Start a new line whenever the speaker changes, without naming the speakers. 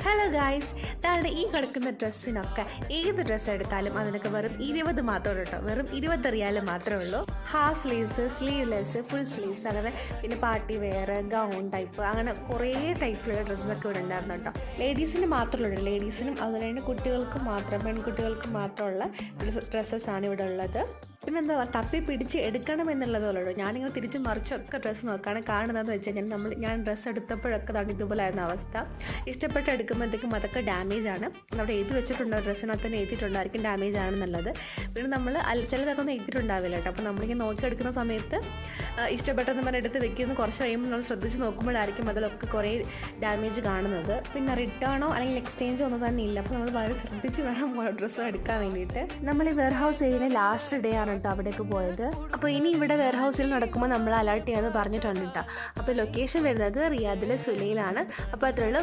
Hello guys, താഴെ ഈ കിടക്കുന്ന ഡ്രസ്സിനൊക്കെ ഏത് ഡ്രസ്സ് എടുത്താലും അതിനൊക്കെ വെറും 20 മാത്രമേ കേട്ടോ. വെറും 20 റിയാൽ മാത്രമേ ഉള്ളൂ. Half sleeves, sleeveless, full sleeves, അങ്ങനെ പിന്നെ പാർട്ടി വെയർ, ഗൗൺ ടൈപ്പ്, അങ്ങനെ കുറേ ടൈപ്പിലുള്ള ഡ്രസ്സൊക്കെ ഇവിടെ ഉണ്ടായിരുന്നു കേട്ടോ. ലേഡീസിന് മാത്രമല്ല, ലേഡീസിനും അതുപോലെ തന്നെ കുട്ടികൾക്കും മാത്രം, പെൺകുട്ടികൾക്കും മാത്രമുള്ള ഡ്രസ്സസ്സാണ് ഇവിടെ ഉള്ളത്. പിന്നെ എന്താ തപ്പി പിടിച്ച് എടുക്കണം എന്നുള്ളതുള്ളൂ. ഞാനിങ്ങനെ തിരിച്ച് മറിച്ചൊക്കെ ഡ്രസ്സ് നോക്കുകയാണ്. കാണുന്നതെന്ന് വെച്ച് കഴിഞ്ഞാൽ ഞാൻ ഡ്രസ്സ് എടുത്തപ്പോഴൊക്കെ തന്നെ ഇതുപോലായിരുന്ന അവസ്ഥ. ഇഷ്ടപ്പെട്ട് എടുക്കുമ്പോഴത്തേക്കും അതൊക്കെ ഡാമേജ് ആണ്. അവിടെ എഴുതി വെച്ചിട്ടുണ്ടോ, ഡ്രസ്സിനകത്ത് തന്നെ എഴുതിയിട്ടുണ്ടായിരിക്കും ഡാമേജ് ആണെന്നുള്ളത്. പിന്നെ നമ്മൾ ചിലതൊക്കെ ഒന്നും എഴുതിയിട്ടുണ്ടാവില്ല കേട്ടോ. അപ്പോൾ നമ്മളിങ്ങനെ നോക്കിയെടുക്കുന്ന സമയത്ത് ഇഷ്ടപ്പെട്ടെന്ന് പറഞ്ഞ് എടുത്ത് വെക്കുന്നു. കുറച്ച് കഴിയുമ്പോൾ നമ്മൾ ശ്രദ്ധിച്ച് നോക്കുമ്പോഴായിരിക്കും അതിലൊക്കെ കുറേ ഡാമേജ് കാണുന്നത്. പിന്നെ റിട്ടേണോ അല്ലെങ്കിൽ എക്സ്ചേഞ്ചോ ഒന്നും തന്നെ ഇല്ല. അപ്പോൾ നമ്മൾ വളരെ ശ്രദ്ധിച്ച് വേണം ഡ്രസ്സ് എടുക്കാൻ വേണ്ടിയിട്ട്. നമ്മൾ ഈ വെയർ ഹൗസ് ഏരിയയിലെ ലാസ്റ്റ് ഡേ ആണ് കേട്ടോ അവിടേക്ക് പോയത്. അപ്പോൾ ഇനി ഇവിടെ വെയർ ഹൗസിൽ നടക്കുമ്പോൾ നമ്മൾ അലർട്ട് ചെയ്യാമെന്ന് പറഞ്ഞിട്ടുണ്ട് കേട്ടോ. അപ്പോൾ ലൊക്കേഷൻ വരുന്നത് റിയാദിലെ സുലൈലാണ്. അപ്പോൾ അത്രയുള്ളൂ.